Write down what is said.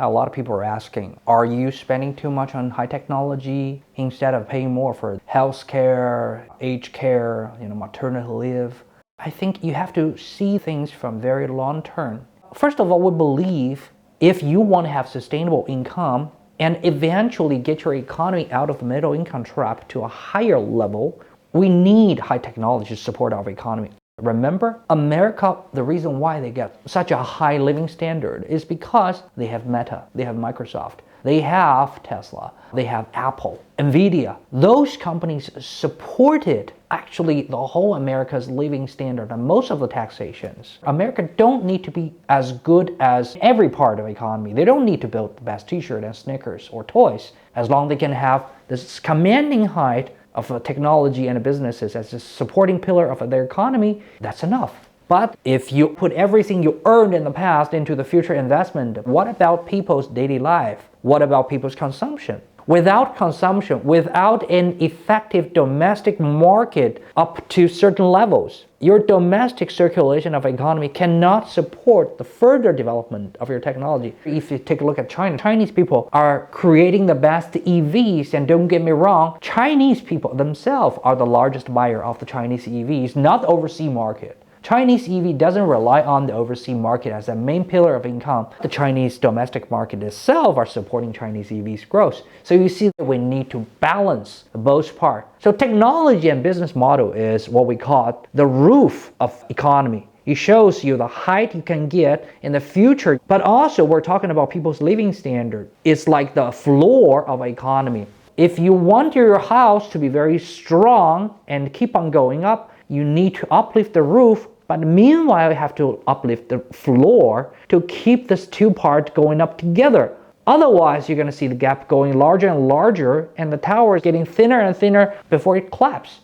A lot of people are asking, are you spending too much on high technology instead of paying more for health care, aged care, maternity leave? I think you have to see things from very long term. First of all, we believe if you want to have sustainable income and eventually get your economy out of the middle income trap to a higher level, we need high technology to support our economy. Remember, America, the reason why they get such a high living standard is because they have Meta, they have Microsoft, they have Tesla, they have Apple, Nvidia. Those companies supported actually the whole America's living standard and most of the taxations. America don't need to be as good as every part of the economy. They don't need to build the best t-shirt and Snickers or toys. As long as they can have this commanding height of technology and businesses as a supporting pillar of their economy, that's enough. But if you put everything you earned in the past into the future investment, what about people's daily life? What about people's consumption? Without consumption, without an effective domestic market up to certain levels, your domestic circulation of economy cannot support the further development of your technology. If you take a look at China, Chinese people are creating the best EVs, and don't get me wrong, Chinese people themselves are the largest buyer of the Chinese EVs, not the overseas market. Chinese EV doesn't rely on the overseas market as a main pillar of income. The Chinese domestic market itself are supporting Chinese EVs growth. So you see that we need to balance both parts. So technology and business model is what we call the roof of economy. It shows you the height you can get in the future, but also we're talking about people's living standard. It's like the floor of economy. If you want your house to be very strong and keep on going up, you need to uplift the roof, but meanwhile you have to uplift the floor to keep this two parts going up together. Otherwise, you're going to see the gap going larger and larger and the tower is getting thinner and thinner before it collapses.